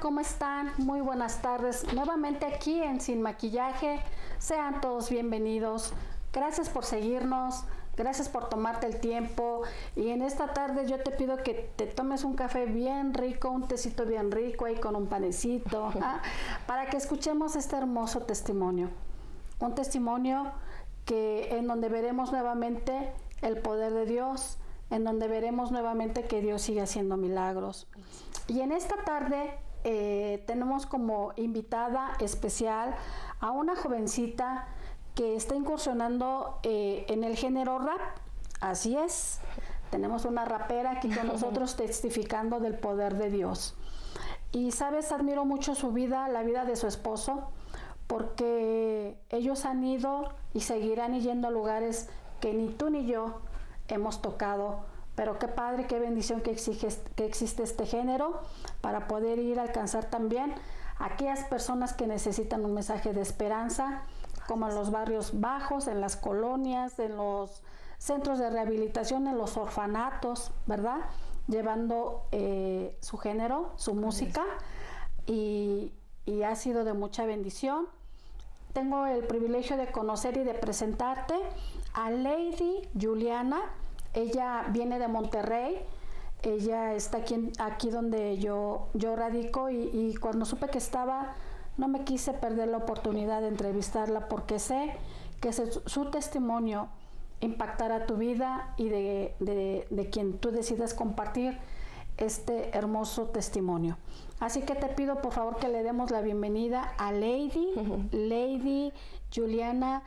¿Cómo están? Muy buenas tardes. Nuevamente aquí en Sin Maquillaje. Sean todos bienvenidos. Gracias por seguirnos. Gracias por tomarte el tiempo. Y en esta tarde yo te pido que te tomes un café bien rico, un tecito bien rico ahí con un panecito, para que escuchemos este hermoso testimonio. Un testimonio en donde veremos nuevamente el poder de Dios, en donde veremos nuevamente que Dios sigue haciendo milagros. Y en esta tarde tenemos como invitada especial a una jovencita que está incursionando en el género rap. Así es, tenemos una rapera aquí con nosotros testificando del poder de Dios. Y sabes, admiro mucho su vida, la vida de su esposo, porque ellos han ido y seguirán yendo a lugares que ni tú ni yo hemos tocado. Pero qué padre, qué bendición que existe este género para poder ir a alcanzar también a aquellas personas que necesitan un mensaje de esperanza, como en los barrios bajos, en las colonias, en los centros de rehabilitación, en los orfanatos, ¿verdad? Llevando su género, su música, y ha sido de mucha bendición. Tengo el privilegio de conocer y de presentarte a Lady Juliana. Ella viene de Monterrey. Ella está aquí donde yo radico, y cuando supe que estaba, no me quise perder la oportunidad de entrevistarla, porque sé que su testimonio impactará tu vida y de quien tú decidas compartir este hermoso testimonio. Así que te pido por favor que le demos la bienvenida a Lady Juliana.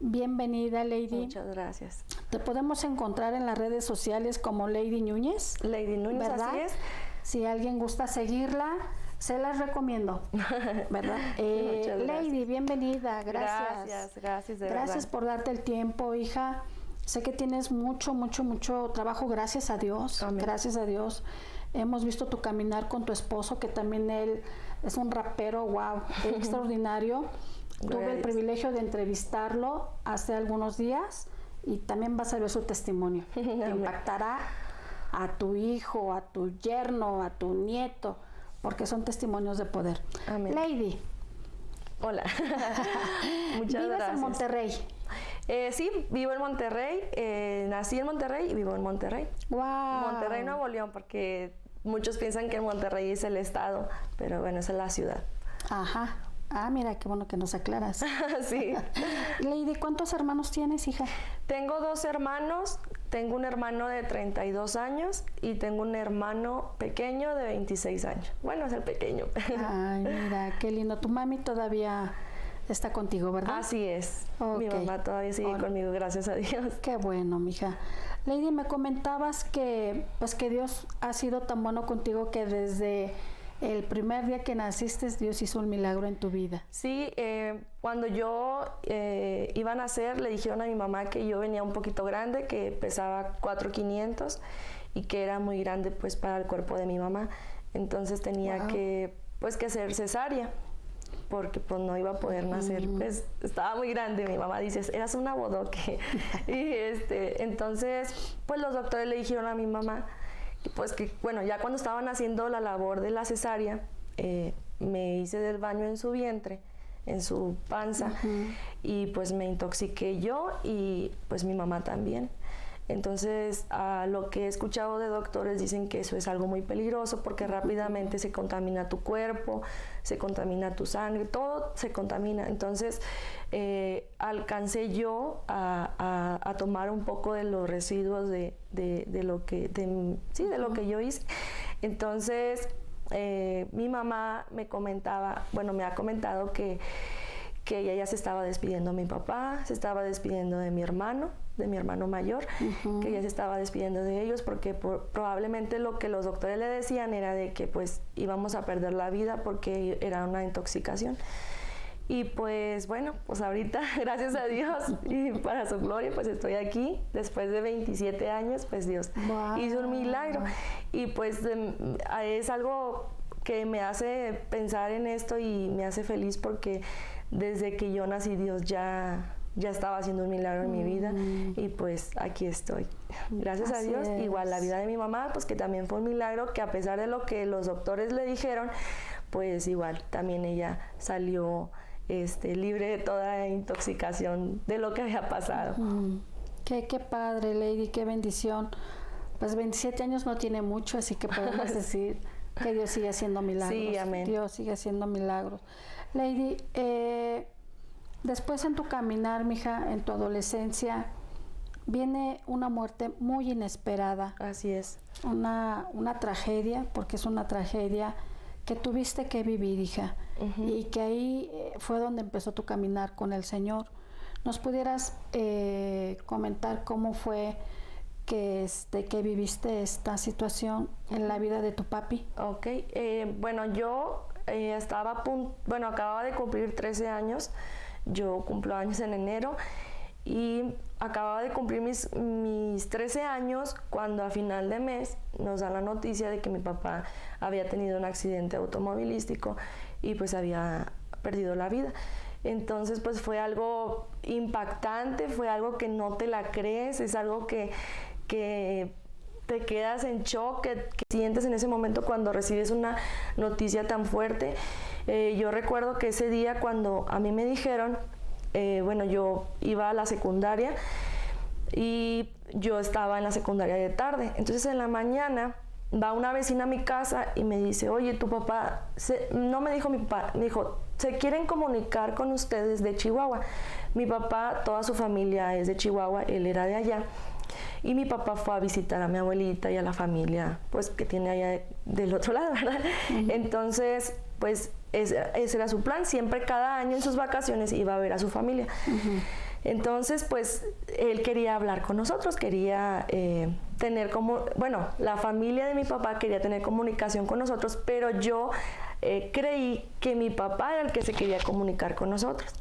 Bienvenida, Lady. Muchas gracias. Te podemos encontrar en las redes sociales como Lady Núñez. Lady Núñez, ¿verdad? así es. Si alguien gusta seguirla, se las recomiendo, ¿verdad? Lady, bienvenida. Gracias. Gracias por darte el tiempo, hija. Sé que tienes mucho trabajo, gracias a Dios. Amén. Gracias a Dios. Hemos visto tu caminar con tu esposo, que también él es un rapero, wow, extraordinario. Tuve el privilegio de entrevistarlo hace algunos días y también vas a ver su testimonio. Te impactará a tu hijo, a tu yerno, a tu nieto, porque son testimonios de poder. Amén. Lady. Hola. Muchas ¿Vives gracias. en Monterrey? Sí, vivo en Monterrey. Nací en Monterrey y vivo en Monterrey. Wow. Monterrey, Nuevo León, porque muchos piensan que Monterrey es el estado, pero bueno, es la ciudad. Ajá. Ah, mira, qué bueno que nos aclaras. Sí. Lady, ¿cuántos hermanos tienes, hija? Tengo 2 hermanos. Tengo un hermano de 32 años y tengo un hermano pequeño de 26 años. Bueno, es el pequeño. Ay, mira, qué lindo. Tu mami todavía está contigo, ¿verdad? Así es. Okay. Mi mamá todavía sigue conmigo, gracias a Dios. Qué bueno, mija. Lady, me comentabas que Dios ha sido tan bueno contigo que desde el primer día que naciste, Dios hizo un milagro en tu vida. Sí, cuando yo iba a nacer, le dijeron a mi mamá que yo venía un poquito grande, que pesaba 4,500 y que era muy grande pues para el cuerpo de mi mamá. Entonces tenía que hacer cesárea, porque pues no iba a poder nacer, pues estaba muy grande. Mi mamá dice, eras una bodoque. Y entonces pues los doctores le dijeron a mi mamá, pues que bueno, ya cuando estaban haciendo la labor de la cesárea, me hice del baño en su vientre, en su panza, y pues me intoxiqué yo y pues mi mamá también. Entonces, a lo que he escuchado de doctores, dicen que eso es algo muy peligroso porque rápidamente se contamina tu cuerpo, se contamina tu sangre, todo se contamina. Entonces, alcancé yo a tomar un poco de los residuos de lo que yo hice. Entonces, mi mamá me ha comentado que ella ya se estaba despidiendo de mi papá, se estaba despidiendo de mi hermano mayor, que ella se estaba despidiendo de ellos porque probablemente lo que los doctores le decían era de que pues íbamos a perder la vida porque era una intoxicación. Y pues bueno, pues ahorita, gracias a Dios y para su gloria, pues estoy aquí. Después de 27 años, pues Dios hizo un milagro. Y pues es algo que me hace pensar en esto y me hace feliz porque desde que yo nací Dios ya estaba haciendo un milagro en mi vida y pues aquí estoy. Gracias a Dios. Igual la vida de mi mamá, pues que también fue un milagro, que a pesar de lo que los doctores le dijeron, pues igual también ella salió libre de toda intoxicación de lo que había pasado. Qué padre, Lady, qué bendición. Pues 27 años no tiene mucho, así que podemos decir que Dios sigue haciendo milagros. Sí, amén. Dios sigue haciendo milagros. Lady, después en tu caminar, mija, en tu adolescencia, viene una muerte muy inesperada. Así es. Una tragedia, porque es una tragedia que tuviste que vivir, hija, y que ahí fue donde empezó tu caminar con el Señor. ¿Nos pudieras comentar cómo fue que viviste esta situación en la vida de tu papi? Ok, bueno, yo acababa de cumplir 13 años, yo cumplo años en enero, y acababa de cumplir mis 13 años cuando a final de mes nos dan la noticia de que mi papá había tenido un accidente automovilístico y pues había perdido la vida. Entonces pues fue algo impactante, fue algo que no te la crees, es algo que te quedas en shock, que sientes en ese momento cuando recibes una noticia tan fuerte. Yo recuerdo que ese día cuando a mí me dijeron, yo iba a la secundaria y yo estaba en la secundaria de tarde. Entonces en la mañana va una vecina a mi casa y me dice, oye, tu papá, no me dijo mi papá, me dijo, se quieren comunicar con ustedes de Chihuahua. Mi papá, toda su familia es de Chihuahua, él era de allá. Y mi papá fue a visitar a mi abuelita y a la familia, pues, que tiene allá del otro lado, ¿verdad? Entonces, pues, ese era su plan. Siempre, cada año en sus vacaciones, iba a ver a su familia. Entonces, pues, él quería hablar con nosotros, quería la familia de mi papá quería tener comunicación con nosotros, pero yo creí que mi papá era el que se quería comunicar con nosotros.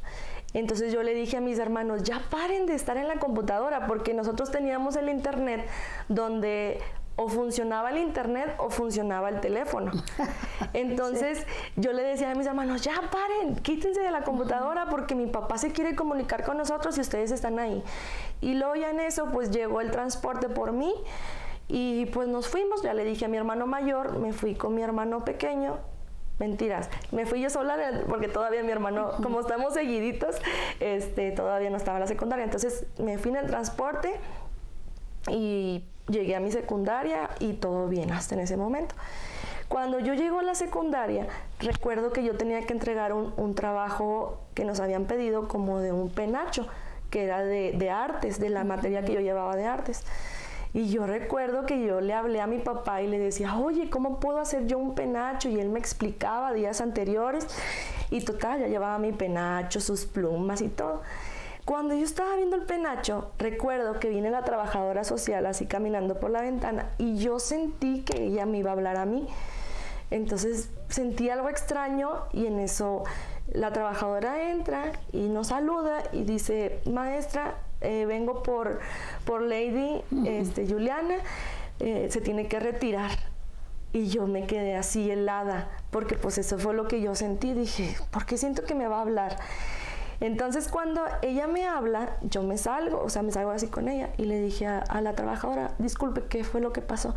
Entonces yo le dije a mis hermanos, ya paren de estar en la computadora, porque nosotros teníamos el internet donde o funcionaba el internet o funcionaba el teléfono. Entonces yo le decía a mis hermanos, ya paren, quítense de la computadora porque mi papá se quiere comunicar con nosotros y ustedes están ahí. Y luego ya en eso pues llegó el transporte por mí y pues nos fuimos. Ya le dije a mi hermano mayor, me fui con mi hermano pequeño. Mentiras, me fui yo sola porque todavía mi hermano, como estamos seguiditos, todavía no estaba en la secundaria. Entonces me fui en el transporte y llegué a mi secundaria y todo bien hasta en ese momento. Cuando yo llego a la secundaria, recuerdo que yo tenía que entregar un trabajo que nos habían pedido como de un penacho, que era de artes, de la materia que yo llevaba de artes. Y yo recuerdo que yo le hablé a mi papá y le decía, oye, ¿cómo puedo hacer yo un penacho? Y él me explicaba días anteriores y total, ya llevaba mi penacho, sus plumas y todo. Cuando yo estaba viendo el penacho, recuerdo que viene la trabajadora social así caminando por la ventana y yo sentí que ella me iba a hablar a mí. Entonces sentí algo extraño y en eso la trabajadora entra y nos saluda y dice, maestra, vengo por Lady Juliana, se tiene que retirar. Y yo me quedé así helada, porque pues eso fue lo que yo sentí. Dije, ¿por qué siento que me va a hablar? Entonces cuando ella me habla, yo me salgo así con ella y le dije a la trabajadora, disculpe, ¿qué fue lo que pasó?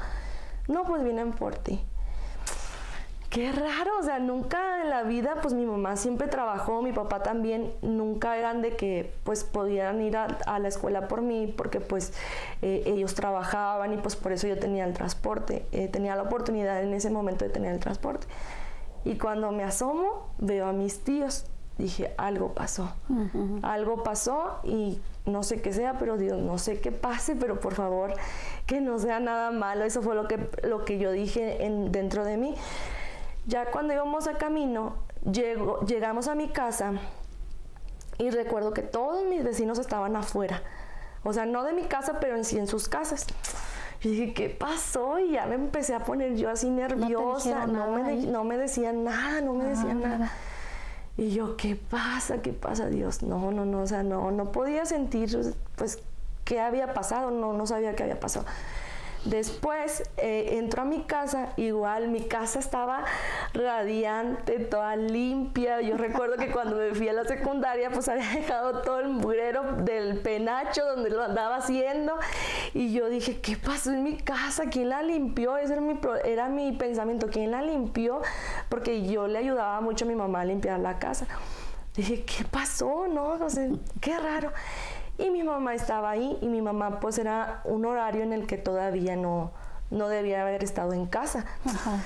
No, pues vienen por ti. Qué raro, o sea, nunca en la vida, pues mi mamá siempre trabajó, mi papá también, nunca eran de que pues podían ir a la escuela por mí, porque pues ellos trabajaban y pues por eso yo tenía el transporte, tenía la oportunidad en ese momento de tener el transporte. Y cuando me asomo, veo a mis tíos, dije, algo pasó, algo pasó y no sé qué sea, pero Dios, no sé qué pase, pero por favor, que no sea nada malo. Eso fue lo que yo dije dentro de mí. Ya cuando íbamos a camino, llegamos a mi casa y recuerdo que todos mis vecinos estaban afuera. O sea, no de mi casa, pero sí en sus casas. Y dije, ¿qué pasó? Y ya me empecé a poner yo así nerviosa. No me decían nada, no me decían nada. Y yo, ¿qué pasa? ¿Qué pasa, Dios? No, o sea, no podía sentir, pues, qué había pasado, no sabía qué había pasado. Después entro a mi casa, igual mi casa estaba radiante, toda limpia. Yo recuerdo que cuando me fui a la secundaria, pues había dejado todo el mugrero del penacho donde lo andaba haciendo. Y yo dije, ¿qué pasó en mi casa? ¿Quién la limpió? Ese era mi pensamiento, ¿quién la limpió? Porque yo le ayudaba mucho a mi mamá a limpiar la casa. Dije, ¿qué pasó? No, o sea, qué raro. Y mi mamá estaba ahí, y mi mamá pues era un horario en el que todavía no debía haber estado en casa. Ajá.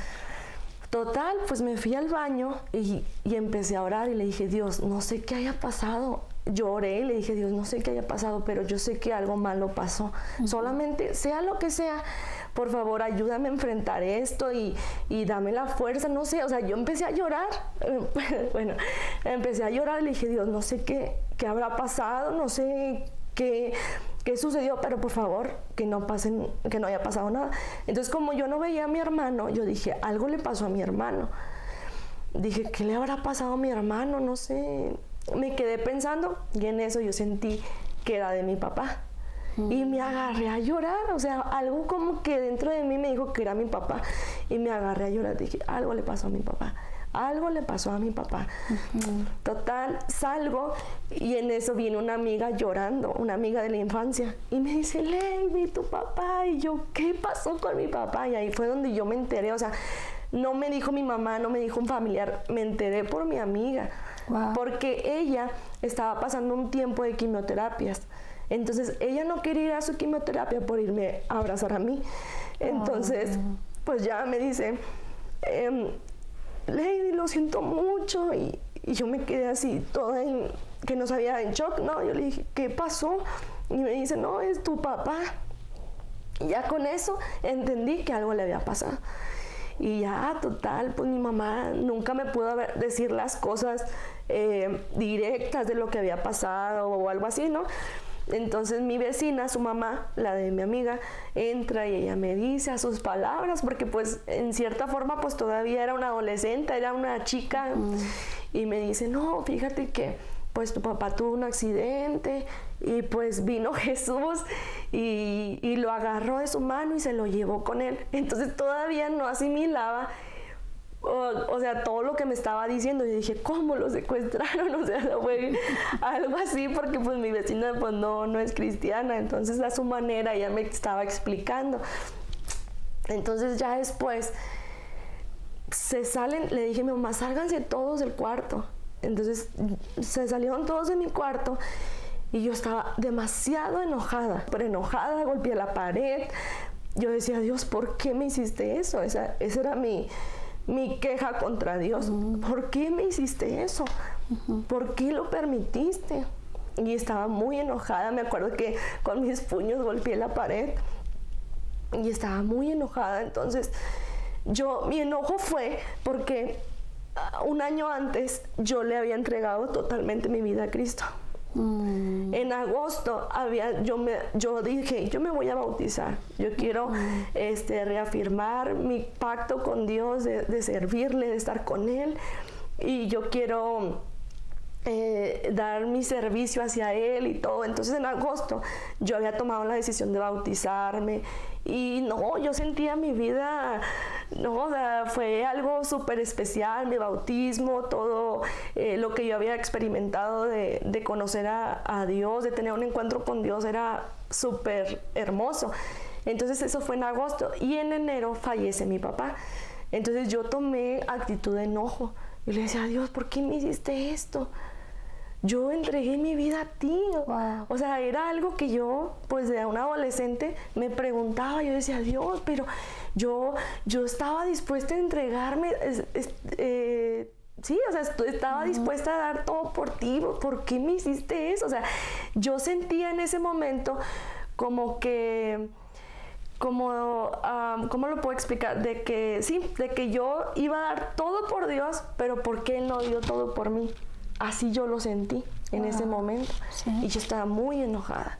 Total, pues me fui al baño y empecé a orar y le dije, Dios, no sé qué haya pasado. Lloré y le dije, Dios, no sé qué haya pasado, pero yo sé que algo malo pasó. Solamente, sea lo que sea, por favor, ayúdame a enfrentar esto y dame la fuerza, no sé. O sea, yo empecé a llorar. Bueno, empecé a llorar y le dije, Dios, no sé qué habrá pasado, no sé qué sucedió, pero por favor, que no haya pasado nada. Entonces, como yo no veía a mi hermano, yo dije, algo le pasó a mi hermano. Dije, ¿qué le habrá pasado a mi hermano? No sé. Me quedé pensando y en eso yo sentí que era de mi papá. Y me agarré a llorar, o sea, algo como que dentro de mí me dijo que era mi papá. Y me agarré a llorar, dije, algo le pasó a mi papá. Algo le pasó a mi papá. Total, salgo y en eso viene una amiga llorando, una amiga de la infancia. Y me dice, Lady, tu papá. Y yo, ¿qué pasó con mi papá? Y ahí fue donde yo me enteré, o sea, no me dijo mi mamá, no me dijo un familiar, me enteré por mi amiga. Wow. Porque ella estaba pasando un tiempo de quimioterapias. Entonces, ella no quería ir a su quimioterapia por irme a abrazar a mí. Entonces, pues ya me dice, Lady, lo siento mucho. Y yo me quedé así, toda que no sabía, en shock, ¿no? Yo le dije, ¿qué pasó? Y me dice, no, es tu papá. Y ya con eso entendí que algo le había pasado. Y ya, total, pues mi mamá nunca me pudo decir las cosas directas de lo que había pasado o algo así, ¿no? Entonces mi vecina, su mamá, la de mi amiga, entra y ella me dice a sus palabras, porque pues en cierta forma pues todavía era una adolescente, era una chica, y me dice, no, fíjate que pues tu papá tuvo un accidente y pues vino Jesús y lo agarró de su mano y se lo llevó con él. Entonces todavía no asimilaba o sea, todo lo que me estaba diciendo. Yo dije, ¿cómo lo secuestraron? O sea, fue algo así, porque pues mi vecina pues no es cristiana, entonces a su manera ella me estaba explicando. Entonces ya después se salen, le dije a mi mamá, sálganse todos del cuarto. Entonces se salieron todos de mi cuarto y yo estaba demasiado enojada, pero enojada, golpeé la pared. Yo decía, Dios, ¿por qué me hiciste eso? Esa era mi queja contra Dios. ¿Por qué me hiciste eso? ¿Por qué lo permitiste? Y estaba muy enojada. Me acuerdo que con mis puños golpeé la pared y estaba muy enojada. Entonces mi enojo fue porque un año antes yo le había entregado totalmente mi vida a Cristo. En agosto yo dije, yo me voy a bautizar, yo quiero reafirmar mi pacto con Dios de servirle, de estar con Él, y yo quiero dar mi servicio hacia Él y todo. Entonces en agosto yo había tomado la decisión de bautizarme y yo sentía mi vida, o sea, fue algo súper especial, mi bautismo, todo lo que yo había experimentado de conocer a Dios, de tener un encuentro con Dios, era súper hermoso. Entonces eso fue en agosto y en enero fallece mi papá. Entonces yo tomé actitud de enojo y le decía, Dios, ¿por qué me hiciste esto? Yo entregué mi vida a ti. Wow. O sea, era algo que yo, pues de una adolescente, me preguntaba. Yo decía, Dios, pero yo estaba dispuesta a entregarme. Sí, o sea, estaba dispuesta a dar todo por ti. ¿Por qué me hiciste eso? O sea, yo sentía en ese momento como que... ¿cómo lo puedo explicar? De que yo iba a dar todo por Dios, pero ¿por qué Él no dio todo por mí? Así yo lo sentí en ese momento. Sí. Y yo estaba muy enojada.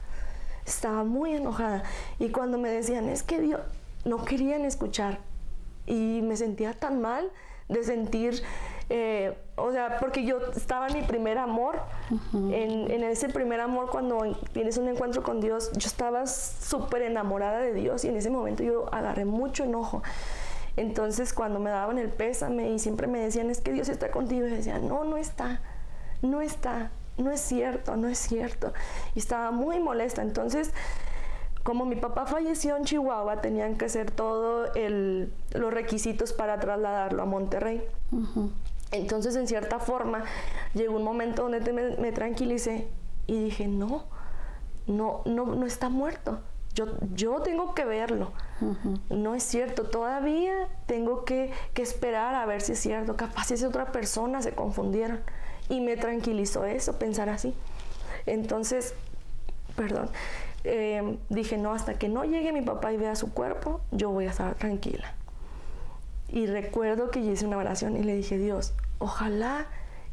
Y cuando me decían, es que Dios, no querían escuchar. Y me sentía tan mal de sentir O sea, porque yo estaba en mi primer amor, en ese primer amor, cuando tienes un encuentro con Dios, yo estaba súper enamorada de Dios y en ese momento yo agarré mucho enojo. Entonces cuando me daban el pésame y siempre me decían, es que Dios está contigo, y decía, no, no está, no está, no es cierto, no es cierto. Y estaba muy molesta. Entonces, como mi papá falleció en Chihuahua, tenían que hacer todos los requisitos para trasladarlo a Monterrey. Entonces, en cierta forma, llegó un momento donde me tranquilicé y dije, no está muerto. Yo tengo que verlo. No es cierto, todavía tengo que esperar a ver si es cierto. Capaz si es otra persona, se confundieron. Y me tranquilizó eso, pensar así. Entonces, dije, no, hasta que no llegue mi papá y vea su cuerpo, yo voy a estar tranquila. Y recuerdo que yo hice una oración y le dije, Dios, ojalá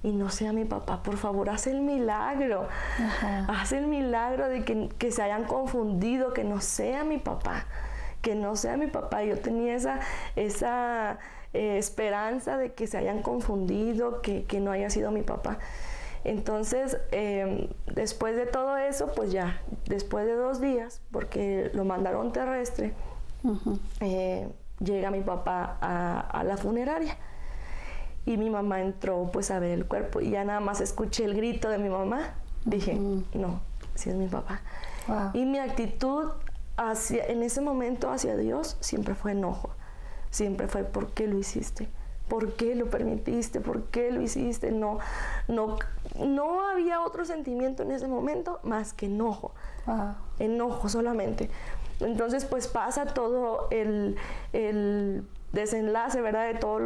y no sea mi papá, por favor, haz el milagro. Haz el milagro de que se hayan confundido, que no sea mi papá, que no sea mi papá. Yo tenía esa esperanza de que se hayan confundido, que no haya sido mi papá. Entonces, después de todo eso, pues ya, después de 2 días, porque lo mandaron terrestre, llega mi papá a la funeraria y mi mamá entró pues a ver el cuerpo y ya nada más escuché el grito de mi mamá. Dije, no, sí es mi papá. Wow. Y mi actitud en ese momento hacia Dios siempre fue enojo, siempre fue, ¿por qué lo hiciste? ¿Por qué lo permitiste? ¿Por qué lo hiciste? No había otro sentimiento en ese momento más que enojo. Enojo solamente. Entonces, pues pasa todo el desenlace, ¿verdad? De todo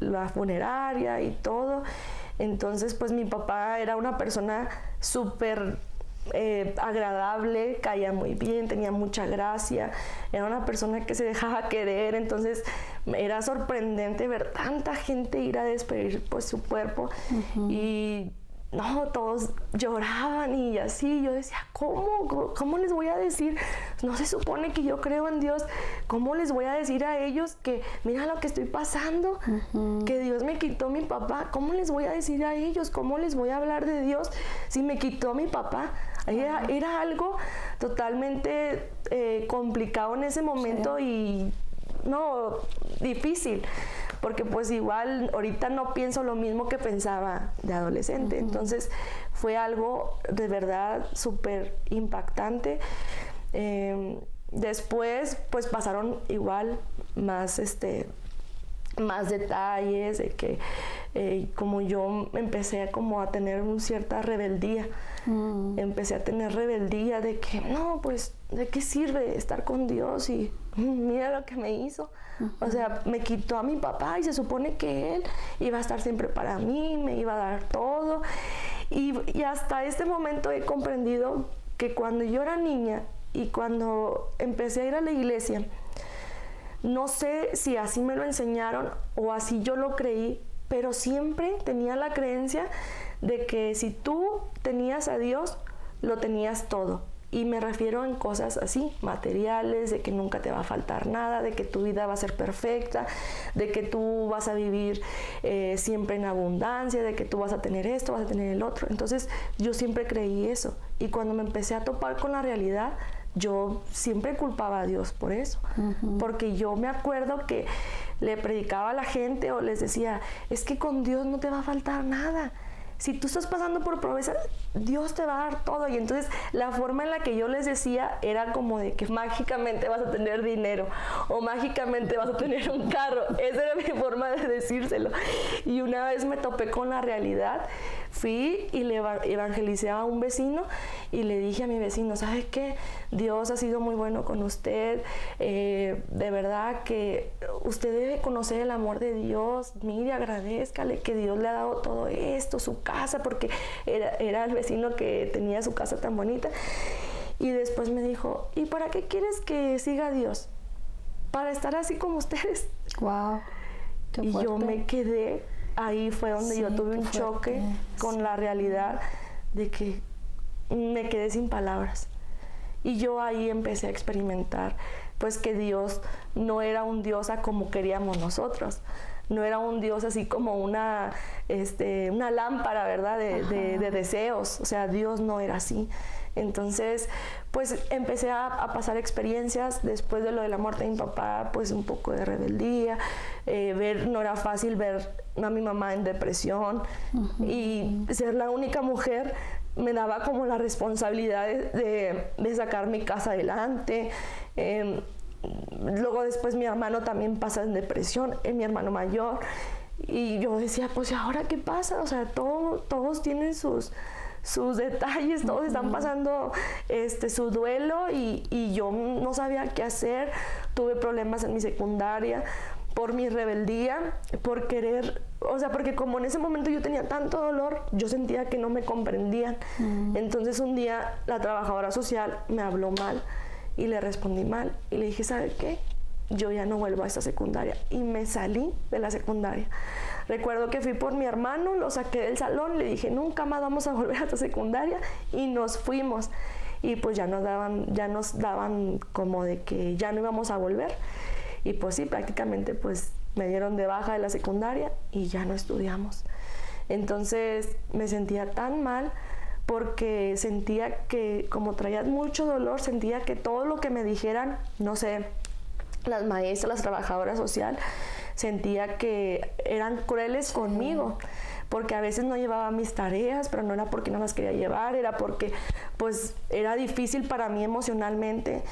la funeraria y todo. Entonces, pues mi papá era una persona súper agradable, caía muy bien, tenía mucha gracia, era una persona que se dejaba querer. Entonces era sorprendente ver tanta gente ir a despedir pues su cuerpo. Y no, todos lloraban y así. Yo decía, ¿cómo les voy a decir? No se supone que yo creo en Dios. ¿Cómo les voy a decir a ellos que mira lo que estoy pasando? Que Dios me quitó mi papá. ¿Cómo les voy a decir a ellos? ¿Cómo les voy a hablar de Dios si me quitó mi papá? Era algo totalmente complicado en ese momento. Y no, difícil. Porque pues igual ahorita no pienso lo mismo que pensaba de adolescente. Entonces fue algo de verdad súper impactante. Después pues pasaron igual más detalles de que como yo empecé como a tener una cierta rebeldía. Empecé a tener rebeldía de que no, pues ¿de qué sirve estar con Dios? Y mira lo que me hizo. O sea, me quitó a mi papá y se supone que él iba a estar siempre para mí, me iba a dar todo. Y hasta este momento he comprendido que cuando yo era niña y cuando empecé a ir a la iglesia, no sé si así me lo enseñaron o así yo lo creí, pero siempre tenía la creencia de que si tú tenías a Dios, lo tenías todo. Y me refiero en cosas así, materiales, de que nunca te va a faltar nada, de que tu vida va a ser perfecta, de que tú vas a vivir siempre en abundancia, de que tú vas a tener esto, vas a tener el otro. Entonces yo siempre creí eso. Y cuando me empecé a topar con la realidad, yo siempre culpaba a Dios por eso. Porque yo me acuerdo que le predicaba a la gente o les decía, es que con Dios no te va a faltar nada. Si tú estás pasando por pobreza, Dios te va a dar todo. Y entonces la forma en la que yo les decía era como de que mágicamente vas a tener dinero o mágicamente vas a tener un carro. Esa era mi forma de decírselo. Y una vez me topé con la realidad, fui y le evangelicé a un vecino y le dije a mi vecino, ¿sabe qué? Dios ha sido muy bueno con usted. De verdad que usted debe conocer el amor de Dios. Mire, agradézcale que Dios le ha dado todo esto, su casa, porque era el vecino que tenía su casa tan bonita. Y después me dijo, ¿y para qué quieres que siga a Dios? Para estar así como ustedes. Wow. Y yo me quedé, ahí fue donde yo tuve un choque con la realidad de que me quedé sin palabras. Y yo ahí empecé a experimentar pues que Dios no era un Dios a como queríamos nosotros. no era un Dios así como una lámpara, ¿verdad? De deseos, o sea, Dios no era así. Entonces, pues empecé a pasar experiencias después de lo de la muerte de mi papá, pues un poco de rebeldía, no era fácil ver a mi mamá en depresión y ser la única mujer me daba como la responsabilidad de sacar mi casa adelante. Luego después mi hermano también pasa en depresión, mi hermano mayor, y yo decía, pues ¿ahora qué pasa? O sea, todos tienen sus detalles, todos están pasando su duelo y yo no sabía qué hacer. Tuve problemas en mi secundaria por mi rebeldía, por querer, o sea, porque como en ese momento yo tenía tanto dolor, yo sentía que no me comprendían. Entonces un día la trabajadora social me habló mal y le respondí mal y le dije, ¿sabe qué? Yo ya no vuelvo a esta secundaria, y me salí de la secundaria. Recuerdo que fui por mi hermano, lo saqué del salón, le dije, nunca más vamos a volver a esta secundaria, y nos fuimos. Y pues ya nos daban como de que ya no íbamos a volver. Y pues sí, prácticamente pues me dieron de baja de la secundaria y ya no estudiamos. Entonces me sentía tan mal porque sentía que como traía mucho dolor, sentía que todo lo que me dijeran, no sé, las maestras, las trabajadoras sociales, sentía que eran crueles conmigo, porque a veces no llevaba mis tareas, pero no era porque no las quería llevar, era porque pues era difícil para mí emocionalmente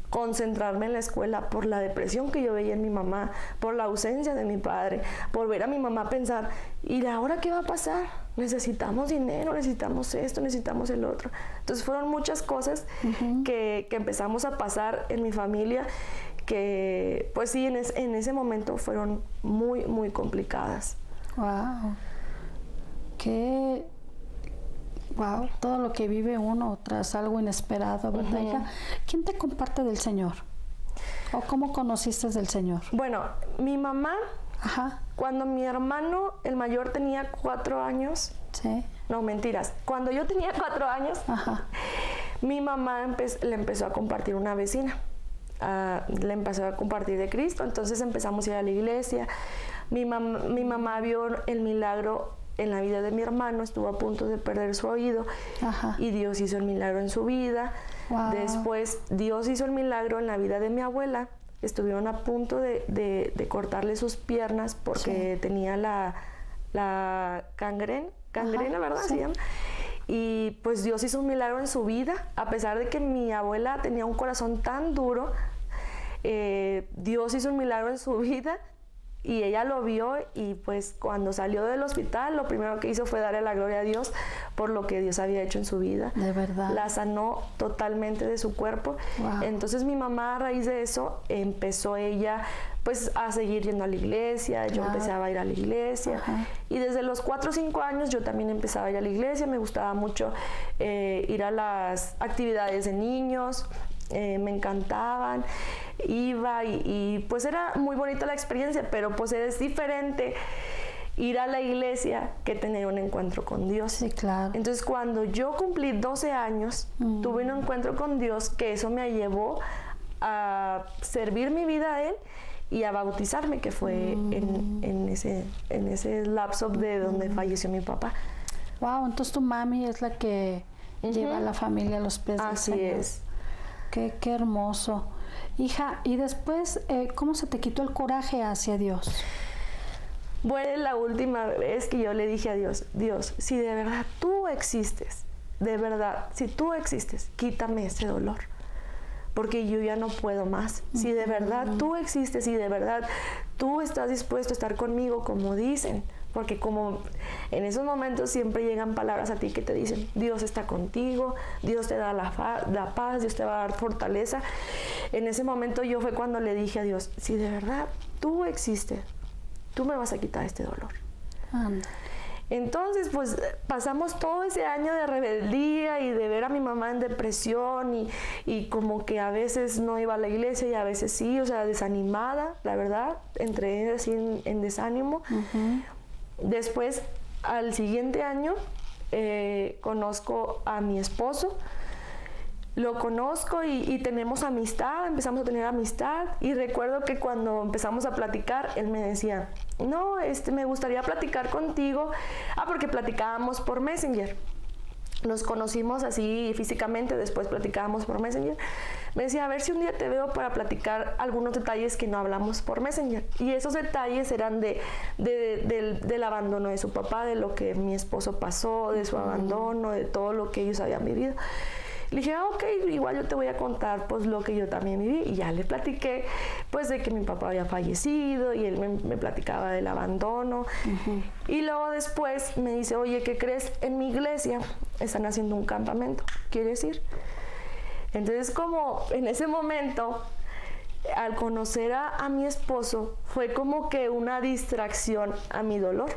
concentrarme en la escuela por la depresión que yo veía en mi mamá, por la ausencia de mi padre, por ver a mi mamá pensar, ¿y ahora qué va a pasar? Necesitamos dinero, necesitamos esto, necesitamos el otro. Entonces fueron muchas cosas que empezamos a pasar en mi familia, que pues sí, en ese momento fueron muy, muy complicadas. Wow. Wow, todo lo que vive uno tras algo inesperado, ¿verdad, hija? ¿Quién te comparte del Señor? ¿O cómo conociste del Señor? Bueno, mi mamá, cuando mi hermano, el mayor, tenía 4 años. Sí. No, mentiras. Cuando yo tenía 4 años, mi mamá le empezó a compartir una vecina. Le empezó a compartir de Cristo, entonces empezamos a ir a la iglesia. Mi mamá vio el milagro en la vida de mi hermano, estuvo a punto de perder su oído y Dios hizo el milagro en su vida. Wow. Después Dios hizo el milagro en la vida de mi abuela. Estuvieron a punto de cortarle sus piernas porque tenía la gangrena, ¿verdad? Sí. Y pues Dios hizo un milagro en su vida, a pesar de que mi abuela tenía un corazón tan duro. Dios hizo un milagro en su vida y ella lo vio, y pues cuando salió del hospital lo primero que hizo fue darle la gloria a Dios por lo que Dios había hecho en su vida. De verdad. La sanó totalmente de su cuerpo. Wow. Entonces mi mamá, a raíz de eso, empezó ella pues a seguir yendo a la iglesia. Yo empezaba a ir a la iglesia y desde los 4 o 5 años yo también empezaba a ir a la iglesia. Me gustaba mucho ir a las actividades de niños. Me encantaban, iba y pues era muy bonita la experiencia, pero pues es diferente ir a la iglesia que tener un encuentro con Dios. Sí, claro. Entonces cuando yo cumplí 12 años, tuve un encuentro con Dios, que eso me llevó a servir mi vida a Él y a bautizarme, que fue en ese lapso de donde falleció mi papá. Wow, entonces tu mami es la que lleva a la familia a los pies del Señor. Así es. Qué hermoso. Hija, y después, ¿cómo se te quitó el coraje hacia Dios? Bueno, la última vez que yo le dije a Dios, Dios, si de verdad tú existes, de verdad, si tú existes, quítame ese dolor, porque yo ya no puedo más. Si de verdad tú existes, si de verdad tú estás dispuesto a estar conmigo como dicen, porque como en esos momentos siempre llegan palabras a ti que te dicen, Dios está contigo, Dios te da la paz, Dios te va a dar fortaleza. En ese momento yo fue cuando le dije a Dios, si de verdad tú existes, tú me vas a quitar este dolor. Anda. Entonces, pues pasamos todo ese año de rebeldía y de ver a mi mamá en depresión y como que a veces no iba a la iglesia y a veces sí, o sea, desanimada, la verdad, entré así en desánimo. Después, al siguiente año, conozco a mi esposo lo conozco y tenemos amistad, empezamos a tener amistad, y recuerdo que cuando empezamos a platicar, él me decía, no, me gustaría platicar contigo, porque platicábamos por Messenger. Nos conocimos así físicamente, después platicábamos por Messenger. Me decía, a ver si un día te veo para platicar algunos detalles que no hablamos por Messenger. Y esos detalles eran del abandono de su papá, de lo que mi esposo pasó, de su abandono, de todo lo que ellos habían vivido. Le dije, ok, igual yo te voy a contar pues lo que yo también viví, y ya le platiqué pues de que mi papá había fallecido, y él me platicaba del abandono. Y luego después me dice, oye, ¿qué crees? En mi iglesia están haciendo un campamento, ¿quieres ir? Entonces, como en ese momento, al conocer a mi esposo, fue como que una distracción a mi dolor,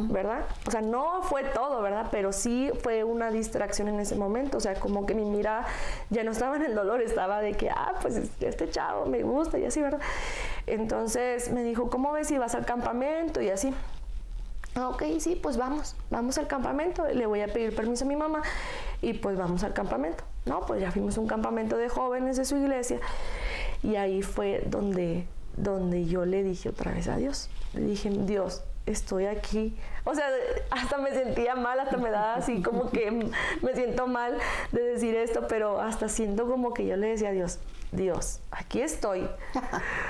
¿verdad? O sea, no fue todo, ¿verdad? Pero sí fue una distracción en ese momento. O sea, como que mi mirada ya no estaba en el dolor, estaba de que, pues este chavo me gusta y así, ¿verdad? Entonces me dijo, ¿cómo ves si vas al campamento? Y así. Ok, sí, pues vamos al campamento, le voy a pedir permiso a mi mamá y pues vamos al campamento. No, pues ya fuimos a un campamento de jóvenes de su iglesia, y ahí fue donde yo le dije otra vez a Dios. Le dije, Dios, estoy aquí. O sea, hasta me sentía mal, hasta me daba así como que me siento mal de decir esto, pero hasta siento como que yo le decía a Dios, Dios, aquí estoy.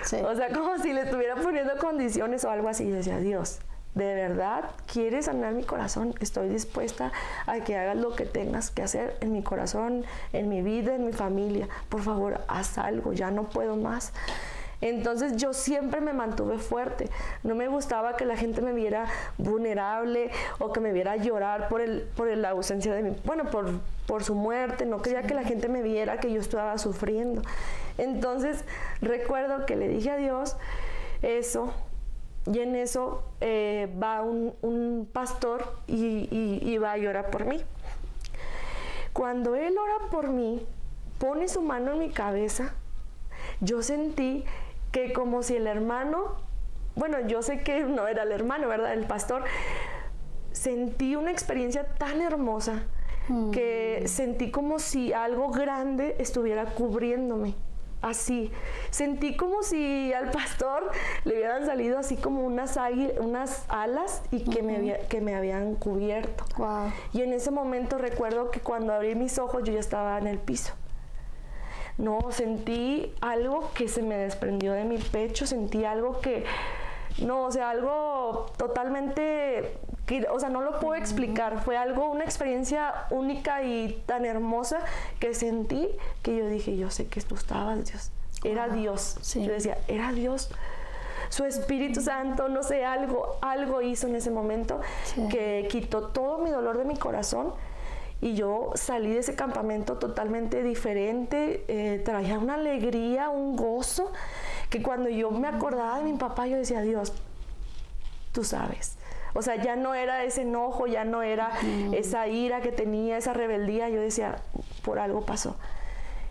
Sí. O sea, como si le estuviera poniendo condiciones o algo así. Yo decía, Dios, ¿de verdad quieres sanar mi corazón? Estoy dispuesta a que hagas lo que tengas que hacer en mi corazón, en mi vida, en mi familia. Por favor, haz algo, ya no puedo más. Entonces yo siempre me mantuve fuerte. No me gustaba que la gente me viera vulnerable o que me viera llorar por la ausencia de mi, por su muerte. No quería que la gente me viera que yo estaba sufriendo. Entonces recuerdo que le dije a Dios eso. Y en eso va un pastor y va a llorar por mí. Cuando él ora por mí, pone su mano en mi cabeza, yo sentí que como si el hermano, yo sé que no era el hermano, ¿verdad? El pastor, sentí una experiencia tan hermosa que sentí como si algo grande estuviera cubriéndome. Así, sentí como si al pastor le hubieran salido así como unas alas y que me habían cubierto. Wow. Y en ese momento recuerdo que cuando abrí mis ojos yo ya estaba en el piso. No, sentí algo que se me desprendió de mi pecho, sentí algo algo totalmente, no lo puedo explicar. Fue una experiencia única y tan hermosa que sentí que yo dije, yo sé que tú estabas, Dios. Era Dios. Sí. Yo decía, era Dios. Su Espíritu Santo, no sé, algo hizo en ese momento que quitó todo mi dolor de mi corazón. Y yo salí de ese campamento totalmente diferente, traía una alegría, un gozo, que cuando yo me acordaba de mi papá, yo decía, Dios, tú sabes. O sea, ya no era ese enojo, ya no era esa ira que tenía, esa rebeldía. Yo decía, por algo pasó.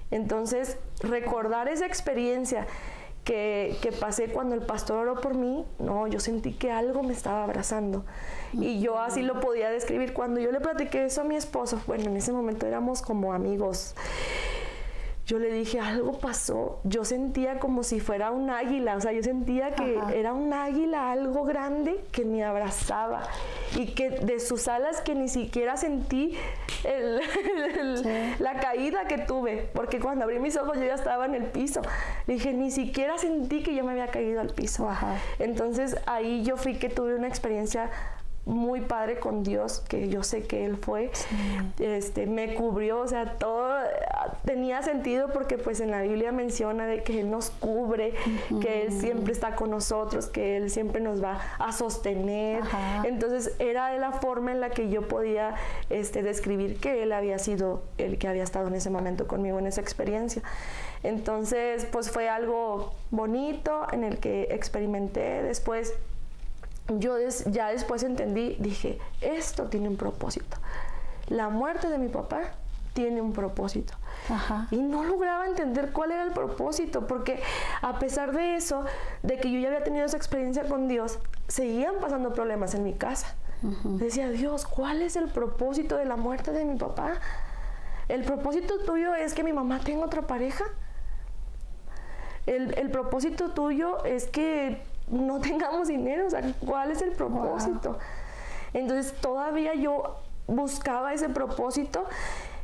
Entonces, recordar esa experiencia que pasé cuando el pastor oró por mí, yo sentí que algo me estaba abrazando. Y yo así lo podía describir. Cuando yo le platiqué eso a mi esposo, en ese momento éramos como amigos. Yo le dije, algo pasó. Yo sentía como si fuera un águila. O sea, yo sentía que era un águila, algo grande que me abrazaba. Y que de sus alas que ni siquiera sentí la caída que tuve. Porque cuando abrí mis ojos yo ya estaba en el piso. Le dije, ni siquiera sentí que yo me había caído al piso. Entonces ahí yo fui que tuve una experiencia muy padre con Dios, que yo sé que Él fue, me cubrió, o sea, todo tenía sentido porque pues en la Biblia menciona de que Él nos cubre, que Él siempre está con nosotros, que Él siempre nos va a sostener. Entonces era de la forma en la que yo podía describir que Él había sido el que había estado en ese momento conmigo, en esa experiencia. Entonces pues fue algo bonito en el que experimenté. Después yo ya después entendí, dije, esto tiene un propósito. La muerte de mi papá tiene un propósito. Y no lograba entender cuál era el propósito, porque a pesar de eso, de que yo ya había tenido esa experiencia con Dios, seguían pasando problemas en mi casa. Decía, Dios, ¿cuál es el propósito de la muerte de mi papá? ¿el propósito tuyo es que mi mamá tenga otra pareja? ¿El propósito tuyo es que no tengamos dinero? O sea, ¿cuál es el propósito? Wow. Entonces todavía yo buscaba ese propósito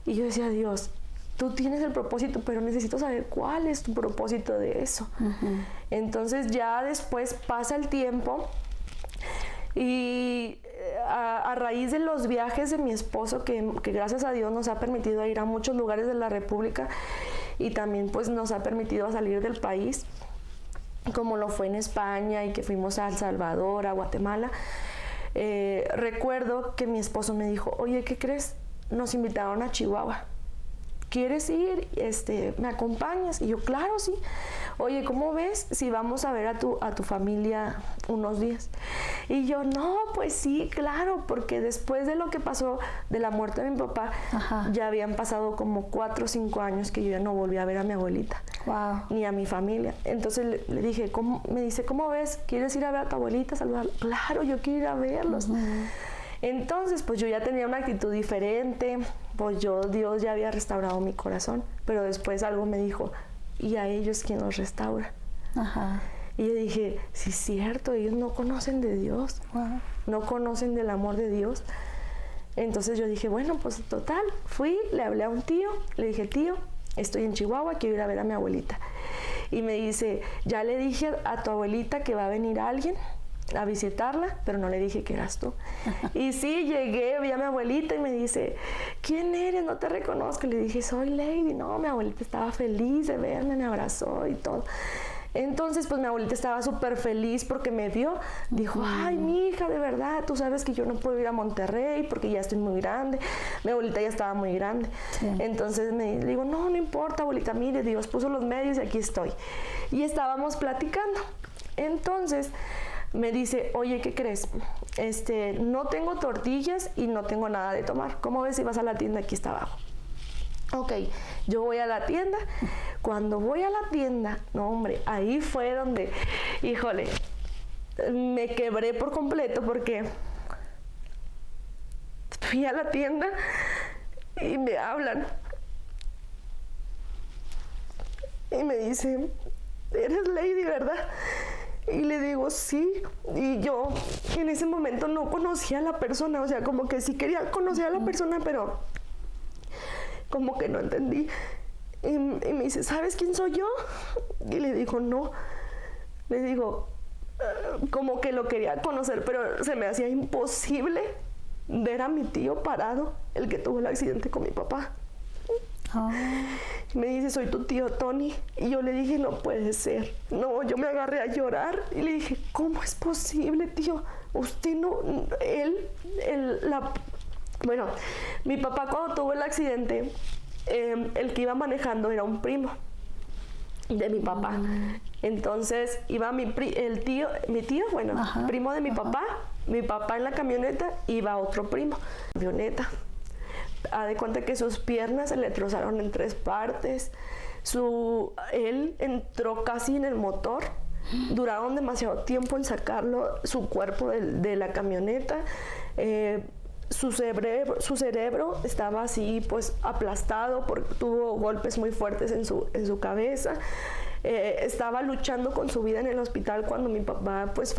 y yo decía, Dios, tú tienes el propósito, pero necesito saber cuál es tu propósito de eso. Entonces ya después pasa el tiempo y a raíz de los viajes de mi esposo, que gracias a Dios nos ha permitido ir a muchos lugares de la República y también pues nos ha permitido salir del país, como lo fue en España y que fuimos a El Salvador, a Guatemala. Recuerdo que mi esposo me dijo, oye, ¿qué crees? Nos invitaron a Chihuahua. ¿Quieres ir? ¿Me acompañas? Y yo, claro, sí. Oye, ¿cómo ves si vamos a ver a tu familia unos días? Y yo, no, pues sí, claro, porque después de lo que pasó de la muerte de mi papá, ya habían pasado como 4 o 5 años que yo ya no volví a ver a mi abuelita, ni a mi familia. Entonces le dije, me dice, ¿cómo ves? ¿Quieres ir a ver a tu abuelita, saludarla? Claro, yo quiero ir a verlos. Entonces, pues yo ya tenía una actitud diferente, pues Dios ya había restaurado mi corazón, pero después algo me dijo, ¿y a ellos quién los restaura? Y yo dije, sí es cierto, ellos no conocen de Dios, no conocen del amor de Dios. Entonces yo dije, bueno, pues total, fui, le hablé a un tío, le dije, tío, estoy en Chihuahua, quiero ir a ver a mi abuelita. Y me dice, ya le dije a tu abuelita que va a venir alguien a visitarla, pero no le dije que eras tú. Y sí, llegué, vi a mi abuelita y me dice, ¿quién eres? No te reconozco. Le dije, soy Lady. No, mi abuelita estaba feliz de verme, me abrazó y todo. Entonces, pues mi abuelita estaba súper feliz porque me vio. Dijo, ay, mi hija, de verdad, tú sabes que yo no puedo ir a Monterrey porque ya estoy muy grande. Mi abuelita ya estaba muy grande. Entonces le digo, no importa, abuelita, mire, Dios puso los medios y aquí estoy. Y estábamos platicando. Entonces me dice, oye, ¿qué crees? No tengo tortillas y no tengo nada de tomar. ¿Cómo ves si vas a la tienda? Aquí está abajo. Ok, yo voy a la tienda. Cuando voy a la tienda, no hombre, ahí fue donde, híjole, me quebré por completo porque fui a la tienda y me hablan. Y me dicen, eres Lady, ¿verdad? Y le digo, sí. Y yo en ese momento no conocía a la persona, o sea, como que sí quería conocer a la persona, pero como que no entendí. Y me dice, ¿sabes quién soy yo? Y le digo, no. Le digo, como que lo quería conocer, pero se me hacía imposible ver a mi tío parado, el que tuvo el accidente con mi papá. Me dice, soy tu tío Tony. Y yo le dije, no puede ser. No, yo me agarré a llorar y le dije, ¿cómo es posible, tío? Usted no, bueno, mi papá cuando tuvo el accidente, el que iba manejando era un primo de mi papá. Entonces iba mi tío, bueno, primo de mi papá en la camioneta, iba otro primo, camioneta. Haz de cuenta que sus piernas se le trozaron en 3 partes. Él entró casi en el motor. Duraron demasiado tiempo en sacarlo, su cuerpo de la camioneta. Su cerebro estaba así, pues, aplastado porque tuvo golpes muy fuertes en su cabeza. Estaba luchando con su vida en el hospital cuando mi papá, pues,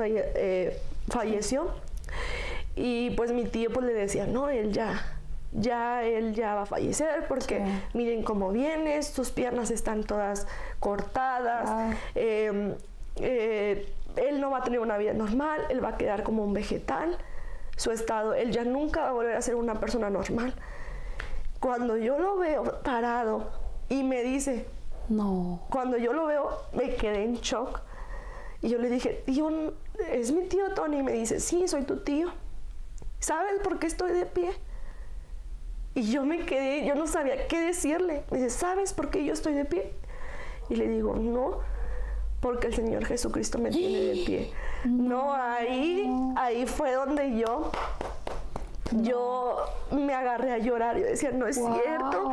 falleció. Y, pues, mi tío, pues, le decía, no, él ya va a fallecer porque miren cómo vienes, tus piernas están todas cortadas, él no va a tener una vida normal, él va a quedar como un vegetal, su estado, él ya nunca va a volver a ser una persona normal. Cuando yo lo veo parado y me dice, no, cuando yo lo veo me quedé en shock y yo le dije, tío, ¿es mi tío Tony? Y me dice, sí, soy tu tío. ¿Sabes por qué estoy de pie? Y yo me quedé, yo no sabía qué decirle. Me dice, ¿sabes por qué yo estoy de pie? Y le digo, no, porque el Señor Jesucristo me tiene de pie. No, ahí fue donde yo me agarré a llorar. Yo decía, no es cierto.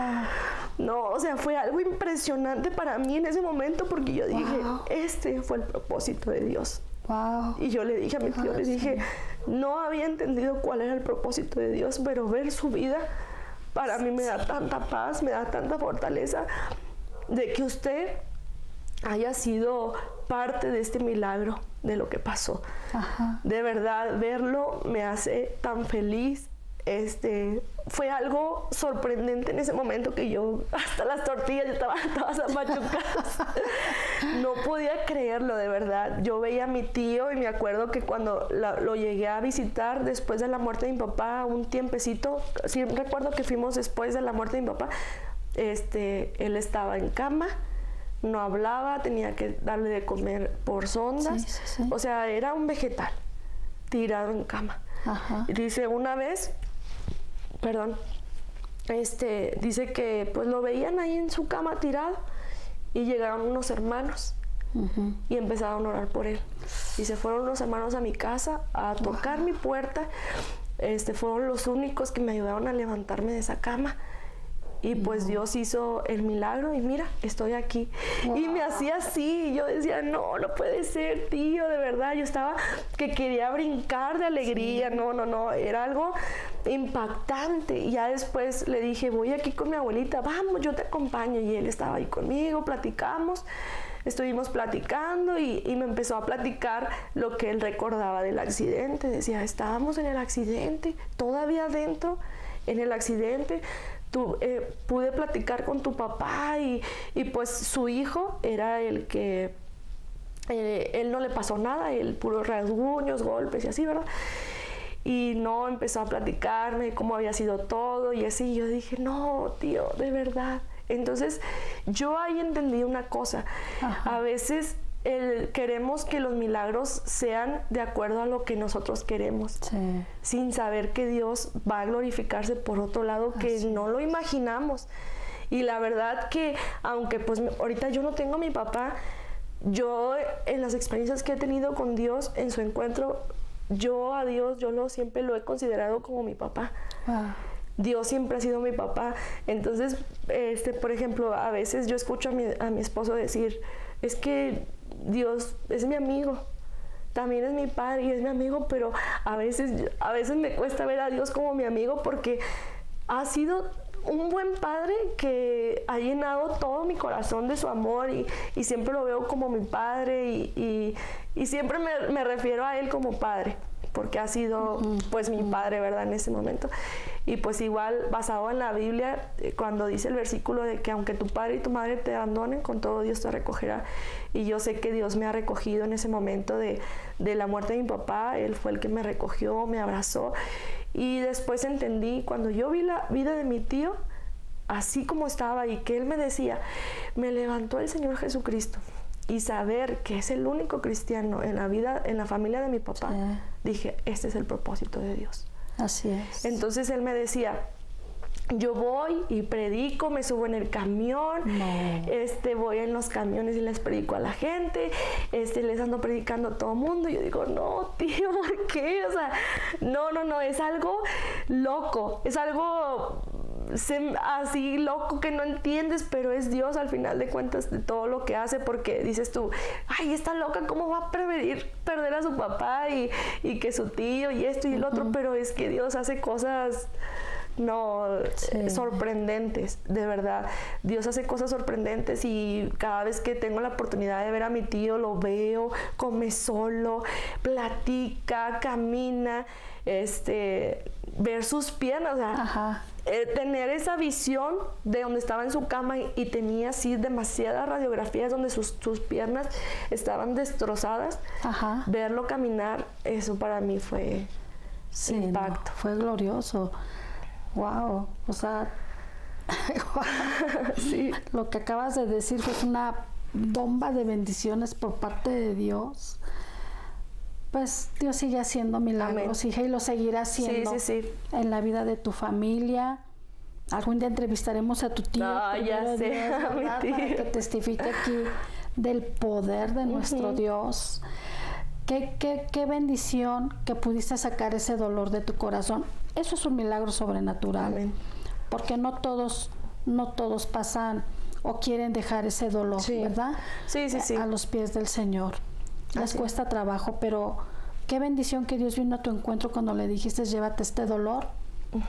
No, o sea, fue algo impresionante para mí en ese momento porque yo dije, este fue el propósito de Dios. Y yo le dije a mi tío, le dije, no había entendido cuál era el propósito de Dios, pero ver su vida para mí me da tanta paz, me da tanta fortaleza de que usted haya sido parte de este milagro, de lo que pasó. Ajá. De verdad, verlo me hace tan feliz. Fue algo sorprendente en ese momento que yo, hasta las tortillas, yo estaba machucadas. No podía creerlo, de verdad. Yo veía a mi tío y me acuerdo que cuando lo llegué a visitar después de la muerte de mi papá, un tiempecito, sí recuerdo que fuimos después de la muerte de mi papá, él estaba en cama, no hablaba, tenía que darle de comer por sondas. Sí, sí, sí. O sea, era un vegetal tirado en cama. Ajá. Dice, una vez, dice que pues lo veían ahí en su cama tirado y llegaron unos hermanos y empezaron a orar por él. Y se fueron unos hermanos a mi casa a tocar mi puerta. Fueron los únicos que me ayudaron a levantarme de esa cama. Y pues Dios hizo el milagro y mira, estoy aquí. Y me hacía así, y yo decía, no puede ser, tío, de verdad. Yo estaba que quería brincar de alegría, no, era algo impactante. Y ya después le dije, voy aquí con mi abuelita, vamos, yo te acompaño. Y él estaba ahí conmigo, platicamos, estuvimos platicando y me empezó a platicar lo que él recordaba del accidente. Decía, estábamos en el accidente, todavía adentro, en el accidente. Pude platicar con tu papá y pues su hijo era el que él no le pasó nada, él puros rasguños, golpes y así, ¿verdad? Y no, empezó a platicarme cómo había sido todo y así. Yo dije, no, tío, de verdad. Entonces yo ahí entendí una cosa. Ajá. A veces queremos que los milagros sean de acuerdo a lo que nosotros queremos, sí, sin saber que Dios va a glorificarse por otro lado que así no lo imaginamos. Y la verdad que aunque pues ahorita yo no tengo a mi papá, yo en las experiencias que he tenido con Dios en su encuentro, yo a Dios siempre lo he considerado como mi papá. Dios siempre ha sido mi papá. Entonces, por ejemplo, a veces yo escucho a mi esposo decir, es que Dios es mi amigo, también es mi padre y es mi amigo, pero a veces me cuesta ver a Dios como mi amigo porque ha sido un buen padre que ha llenado todo mi corazón de su amor y siempre lo veo como mi padre y siempre me refiero a él como padre porque ha sido pues mi padre, ¿verdad? En ese momento. Y pues igual basado en la Biblia, cuando dice el versículo de que aunque tu padre y tu madre te abandonen, con todo Dios te recogerá. Y yo sé que Dios me ha recogido en ese momento de la muerte de mi papá. Él fue el que me recogió, me abrazó. Y después entendí, cuando yo vi la vida de mi tío, así como estaba y que él me decía, me levantó el Señor Jesucristo. Y saber que es el único cristiano en la vida, en la familia de mi papá, sí, dije, este es el propósito de Dios. Así es. Entonces él me decía, yo voy y predico, me subo en el camión, voy en los camiones y les predico a la gente, les ando predicando a todo mundo. Y yo digo, no, tío, ¿por qué? O sea, no, es algo loco, es algo así loco que no entiendes, pero es Dios al final de cuentas de todo lo que hace, porque dices tú, ay, está loca, ¿cómo va a prevenir perder a su papá y que su tío y esto y el otro? Pero es que Dios hace cosas sorprendentes, de verdad. Dios hace cosas sorprendentes y cada vez que tengo la oportunidad de ver a mi tío, lo veo, come solo, platica, camina, ver sus piernas, o sea, tener esa visión de donde estaba en su cama y tenía así demasiadas radiografías donde sus piernas estaban destrozadas. Verlo caminar, eso para mí fue impacto. Fue glorioso. Wow, o sea, sí. Lo que acabas de decir fue una bomba de bendiciones por parte de Dios. Pues Dios sigue haciendo milagros, hija, y lo seguirá haciendo en la vida de tu familia. Algún día entrevistaremos a tu tío. Ya sé, Dios, a mi tío. Para que testifique aquí del poder de nuestro Dios. Qué bendición que pudiste sacar ese dolor de tu corazón. Eso es un milagro sobrenatural. Amén. Porque no todos pasan o quieren dejar ese dolor, ¿verdad? Sí. A los pies del Señor. Les cuesta trabajo, pero qué bendición que Dios vino a tu encuentro cuando le dijiste, llévate este dolor.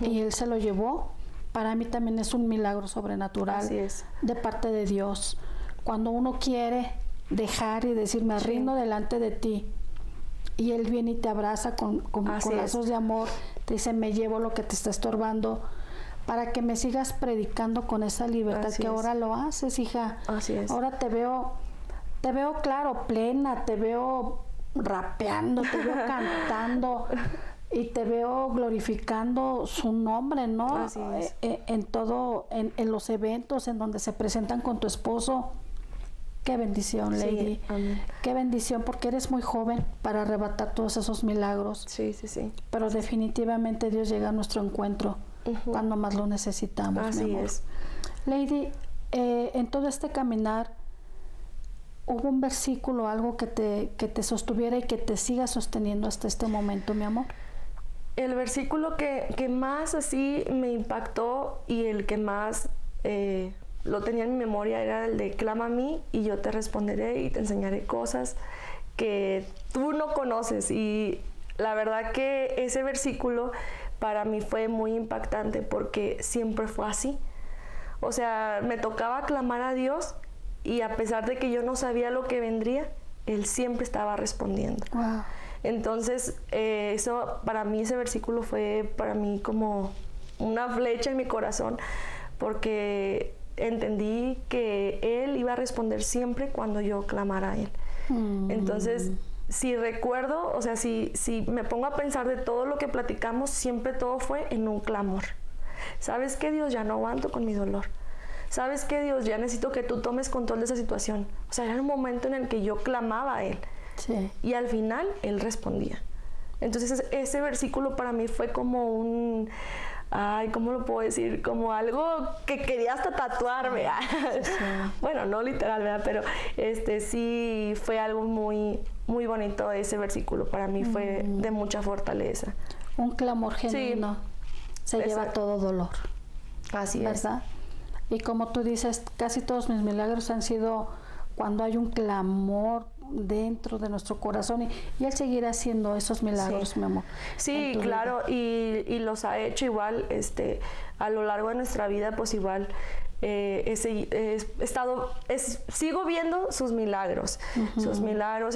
Y Él se lo llevó para mí también es un milagro sobrenatural de parte de Dios. Cuando uno quiere dejar y decir, me rindo delante de ti, y Él viene y te abraza con lazos de amor, te dice, me llevo lo que te está estorbando, para que me sigas predicando con esa libertad que ahora lo haces, hija. Así es. Ahora te veo claro, plena, te veo rapeando, te veo cantando y te veo glorificando su nombre, ¿no? Así es. En todo, en los eventos en donde se presentan con tu esposo. Qué bendición, Lady. Sí, amén. Qué bendición, porque eres muy joven para arrebatar todos esos milagros. Sí, sí, sí. Pero definitivamente Dios llega a nuestro encuentro cuando más lo necesitamos, Así mi amor. es. Lady, en todo este caminar, ¿hubo un versículo, algo que te sostuviera y que te siga sosteniendo hasta este momento, mi amor? El versículo que más así me impactó y el que más lo tenía en mi memoria era el de clama a mí y yo te responderé y te enseñaré cosas que tú no conoces. Y la verdad que ese versículo para mí fue muy impactante porque siempre fue así. O sea, me tocaba clamar a Dios y a pesar de que yo no sabía lo que vendría, Él siempre estaba respondiendo. Wow. Entonces, eso para mí, ese versículo fue para mí como una flecha en mi corazón, porque entendí que Él iba a responder siempre cuando yo clamara a Él. Entonces, si recuerdo, o sea, si me pongo a pensar de todo lo que platicamos, siempre todo fue en un clamor. ¿Sabes qué, Dios? Ya no aguanto con mi dolor. ¿Sabes qué, Dios? Ya necesito que tú tomes control de esa situación. O sea, era un momento en el que yo clamaba a Él. Sí. Y al final Él respondía. Entonces ese versículo para mí fue como un, ¿cómo lo puedo decir? Como algo que quería hasta tatuarme. Sí. Bueno, no literal, ¿verdad? Pero sí fue algo muy, muy bonito ese versículo. Para mí fue de mucha fortaleza. Un clamor genuino se lleva todo dolor. Así ¿verdad? Y como tú dices, casi todos mis milagros han sido cuando hay un clamor dentro de nuestro corazón y Él seguirá haciendo esos milagros, mi amor. Sí, claro, y los ha hecho igual a lo largo de nuestra vida, pues igual sigo viendo sus milagros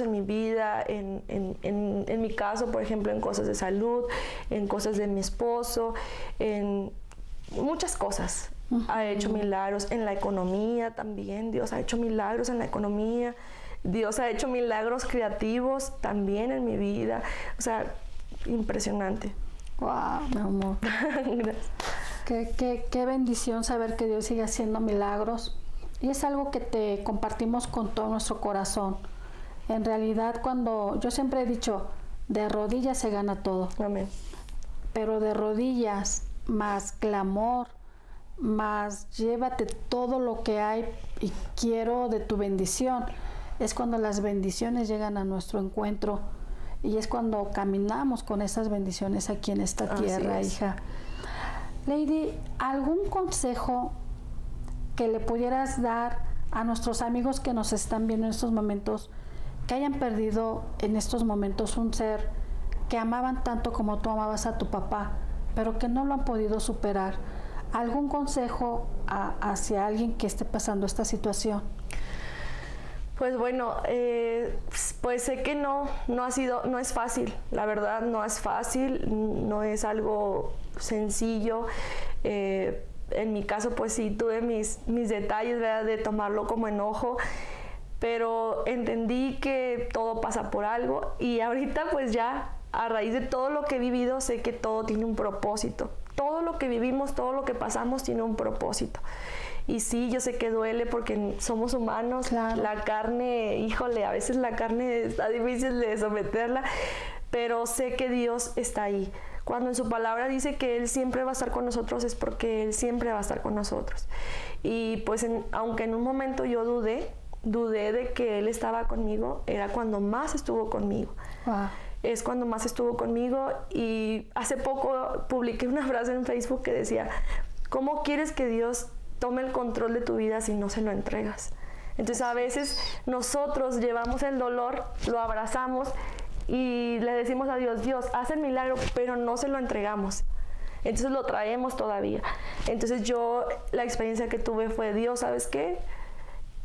en mi vida, en mi caso, por ejemplo, en cosas de salud, en cosas de mi esposo, en muchas cosas. Ha hecho milagros en la economía también. Dios ha hecho milagros en la economía. Dios ha hecho milagros creativos también en mi vida. O sea, impresionante. Wow, mi amor. Gracias. Qué bendición saber que Dios sigue haciendo milagros. Y es algo que te compartimos con todo nuestro corazón. En realidad, cuando yo siempre he dicho, de rodillas se gana todo. Amén. Pero de rodillas más clamor, más llévate todo lo que hay y quiero de tu bendición, es cuando las bendiciones llegan a nuestro encuentro y es cuando caminamos con esas bendiciones aquí en esta tierra, hija. Lady, ¿algún consejo que le pudieras dar a nuestros amigos que nos están viendo en estos momentos, que hayan perdido en estos momentos un ser que amaban tanto como tú amabas a tu papá, pero que no lo han podido superar? ¿Algún consejo hacia alguien que esté pasando esta situación? Pues bueno, pues sé que no es fácil, la verdad no es fácil, no es algo sencillo. En mi caso pues sí tuve mis detalles, ¿verdad?, de tomarlo como enojo, pero entendí que todo pasa por algo y ahorita pues ya a raíz de todo lo que he vivido sé que todo tiene un propósito. Todo lo que vivimos, todo lo que pasamos tiene un propósito. Y sí, yo sé que duele porque somos humanos. Claro. La carne, híjole, a veces la carne está difícil de someterla, pero sé que Dios está ahí. Cuando en su palabra dice que Él siempre va a estar con nosotros, es porque Él siempre va a estar con nosotros. Y pues aunque en un momento yo dudé de que Él estaba conmigo, era cuando más estuvo conmigo. Wow. Es cuando más estuvo conmigo y hace poco publiqué una frase en Facebook que decía, ¿cómo quieres que Dios tome el control de tu vida si no se lo entregas? Entonces a veces nosotros llevamos el dolor, lo abrazamos y le decimos a Dios, Dios, haz el milagro, pero no se lo entregamos. Entonces lo traemos todavía. Entonces yo, la experiencia que tuve fue, Dios, ¿sabes qué?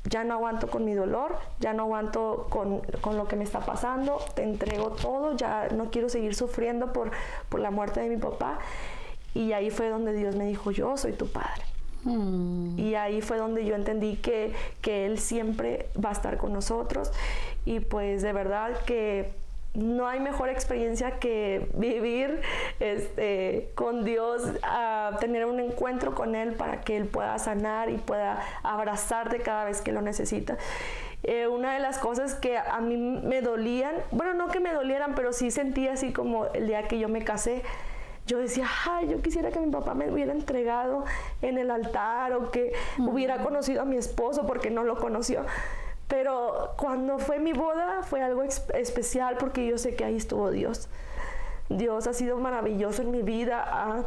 Ya no aguanto con mi dolor, ya no aguanto con lo que me está pasando, te entrego todo, ya no quiero seguir sufriendo por la muerte de mi papá. Y ahí fue donde Dios me dijo, yo soy tu padre. Y ahí fue donde yo entendí que Él siempre va a estar con nosotros. Y pues de verdad que no hay mejor experiencia que vivir con Dios, tener un encuentro con Él para que Él pueda sanar y pueda abrazarte cada vez que lo necesita. Una de las cosas que a mí me dolían, bueno, no que me dolieran, pero sí sentía así como el día que yo me casé. Yo decía, ay, yo quisiera que mi papá me hubiera entregado en el altar o que hubiera conocido a mi esposo porque no lo conoció. Pero cuando fue mi boda fue algo especial porque yo sé que ahí estuvo Dios. Dios ha sido maravilloso en mi vida, ha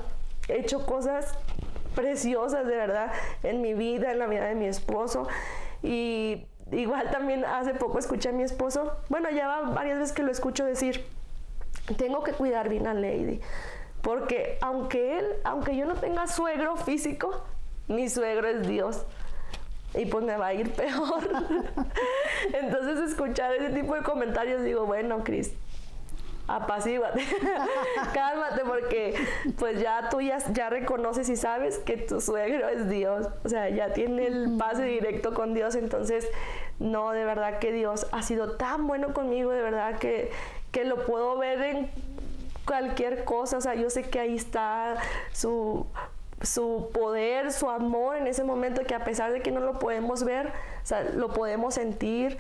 hecho cosas preciosas de verdad en mi vida, en la vida de mi esposo. Y igual también hace poco escuché a mi esposo, bueno, ya va varias veces que lo escucho decir, tengo que cuidar bien a Lady. Porque aunque yo no tenga suegro físico, mi suegro es Dios. Y pues me va a ir peor. Entonces escuchar ese tipo de comentarios digo, bueno, Cris, apacíguate, cálmate, porque pues ya tú ya reconoces y sabes que tu suegro es Dios. O sea, ya tiene el pase directo con Dios. Entonces, no, de verdad que Dios ha sido tan bueno conmigo, de verdad que lo puedo ver en cualquier cosa. O sea, yo sé que ahí está su poder, su amor en ese momento, que a pesar de que no lo podemos ver, o sea, lo podemos sentir.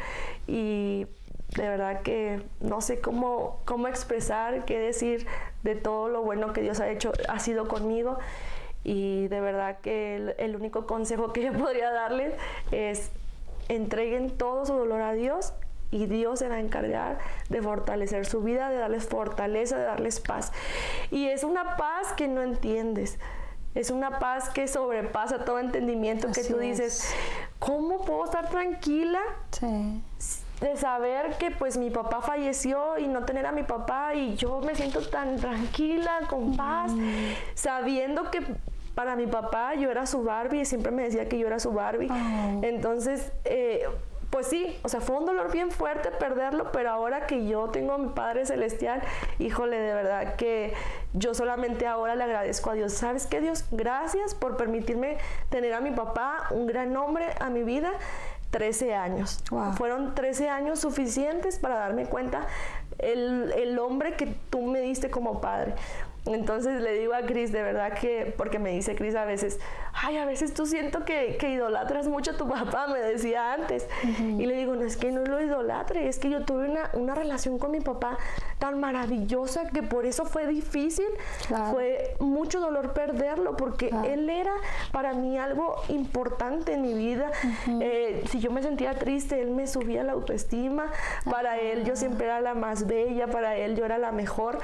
Y de verdad que no sé cómo expresar, qué decir de todo lo bueno que Dios ha sido conmigo. Y de verdad que el único consejo que yo podría darles es entreguen todo su dolor a Dios, y Dios se va a encargar de fortalecer su vida, de darles fortaleza, de darles paz. Y es una paz que no entiendes. Es una paz que sobrepasa todo entendimiento. Así que tú dices, ¿cómo puedo estar tranquila? Sí. De saber que pues mi papá falleció y no tener a mi papá, y yo me siento tan tranquila, con paz, sabiendo que para mi papá yo era su Barbie y siempre me decía que yo era su Barbie. Entonces, pues sí, o sea, fue un dolor bien fuerte perderlo, pero ahora que yo tengo a mi Padre Celestial, híjole, de verdad que yo solamente ahora le agradezco a Dios. ¿Sabes qué, Dios? Gracias por permitirme tener a mi papá, un gran hombre a mi vida, 13 años. Wow. Fueron 13 años suficientes para darme cuenta el hombre que tú me diste como padre. Entonces le digo a Cris, de verdad que, porque me dice Cris a veces, ay, a veces tú siento que idolatras mucho a tu papá, me decía antes. Y le digo, no, es que no lo idolatre, es que yo tuve una relación con mi papá tan maravillosa que por eso fue difícil. Claro. Fue mucho dolor perderlo, porque claro, él era para mí algo importante en mi vida. Si yo me sentía triste, él me subía la autoestima. Para él yo siempre era la más bella, para él yo era la mejor.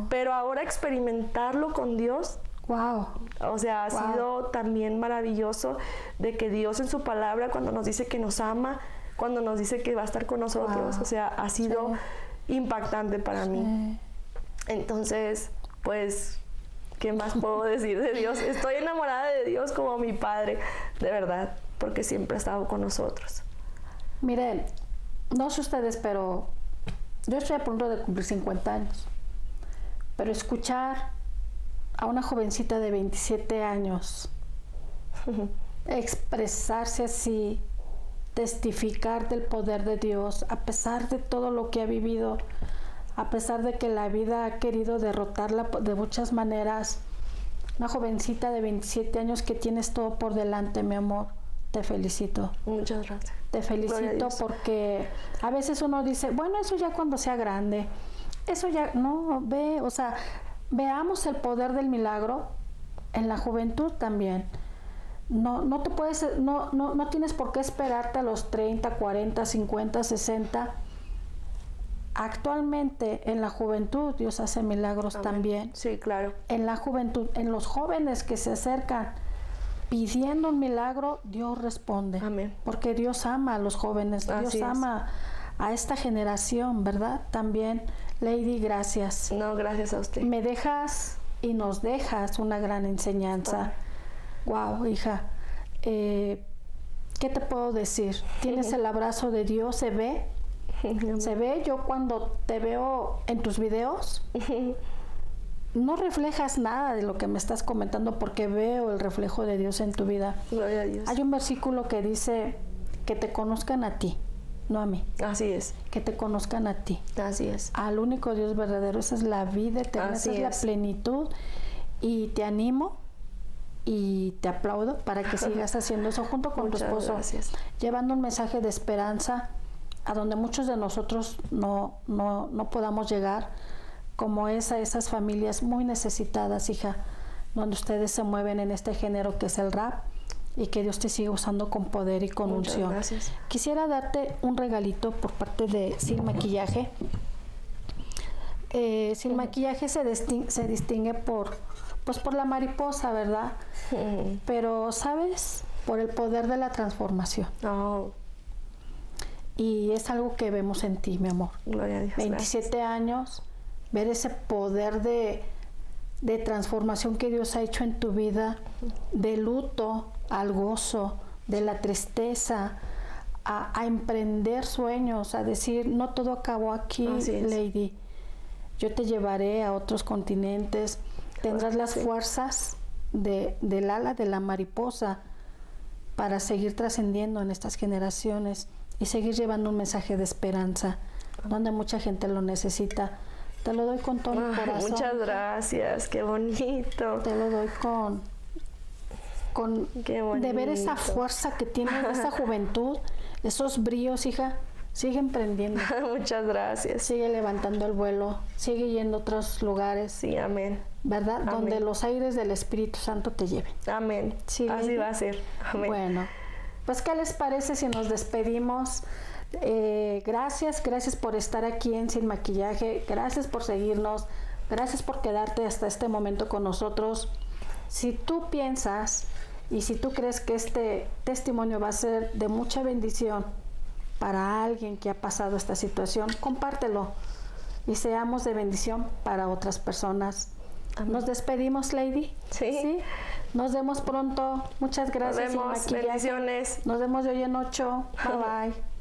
Pero ahora experimentarlo con Dios, wow, o sea, ha sido también maravilloso, de que Dios en su palabra, cuando nos dice que nos ama, cuando nos dice que va a estar con nosotros, o sea, ha sido impactante para mí. Entonces, pues, ¿qué más puedo decir de Dios? Estoy enamorada de Dios como mi Padre, de verdad, porque siempre ha estado con nosotros. Miren, no sé ustedes, pero yo estoy a punto de cumplir 50 años. Pero escuchar a una jovencita de 27 años expresarse así, testificar del poder de Dios, a pesar de todo lo que ha vivido, a pesar de que la vida ha querido derrotarla de muchas maneras, una jovencita de 27 años que tienes todo por delante, mi amor, te felicito. Muchas gracias. Te felicito porque a veces uno dice, bueno, eso ya cuando sea grande. Eso ya, no, o sea, veamos el poder del milagro en la juventud también. No te puedes, no tienes por qué esperarte a los 30, 40, 50, 60. Actualmente en la juventud Dios hace milagros. Amén. También. Sí, claro. En la juventud, en los jóvenes que se acercan pidiendo un milagro, Dios responde. Amén. Porque Dios ama a los jóvenes, Dios ama a esta generación, ¿verdad? También. Lady, gracias. No, gracias a usted. ¿Me dejas y nos dejas una gran enseñanza. Wow, hija. ¿Qué te puedo decir? Tienes el abrazo de Dios, se ve. Se ve. Yo cuando te veo en tus videos, no reflejas nada de lo que me estás comentando porque veo el reflejo de Dios en tu vida. Gloria a Dios. Hay un versículo que dice que te conozcan a ti, no a mí. Así es. Que te conozcan a ti. Así es. Al único Dios verdadero. Esa es la vida eterna, esa es la plenitud. Y te animo y te aplaudo para que sigas haciendo eso junto con tu esposo. Gracias. Llevando un mensaje de esperanza a donde muchos de nosotros no podamos llegar, como es a esas familias muy necesitadas, hija, donde ustedes se mueven en este género que es el rap, y que Dios te siga usando con poder y con unción. Gracias. Quisiera darte un regalito por parte de Sin Maquillaje. Sin Maquillaje se distingue por la mariposa, ¿verdad? Pero, ¿sabes? Por el poder de la transformación. Oh. Y es algo que vemos en ti, mi amor. Gloria a Dios. 27 gracias. años, ver ese poder de transformación que Dios ha hecho en tu vida, de luto al gozo, de la tristeza, a emprender sueños, a decir, no todo acabó aquí, Lady. Yo te llevaré a otros continentes, tendrás las fuerzas del ala de la mariposa para seguir trascendiendo en estas generaciones y seguir llevando un mensaje de esperanza, donde mucha gente lo necesita. Te lo doy con todo mi corazón. Muchas gracias, qué bonito. Te lo doy con qué bonito. De ver esa fuerza que tienes, esa juventud, esos bríos, hija. Sigue emprendiendo. Muchas gracias. Sigue levantando el vuelo, sigue yendo a otros lugares. Sí, amén. ¿Verdad? Amén. Donde los aires del Espíritu Santo te lleven. Amén. Sí, así va a ser. Amén. Bueno, pues ¿qué les parece si nos despedimos? Gracias por estar aquí en Sin Maquillaje, gracias por seguirnos, gracias por quedarte hasta este momento con nosotros. Si tú piensas y si tú crees que este testimonio va a ser de mucha bendición para alguien que ha pasado esta situación, compártelo y seamos de bendición para otras personas. Amén. Nos despedimos, Lady. Sí. Nos vemos pronto. Muchas gracias. Nos vemos. Bendiciones. Nos vemos de hoy en 8. Bye bye.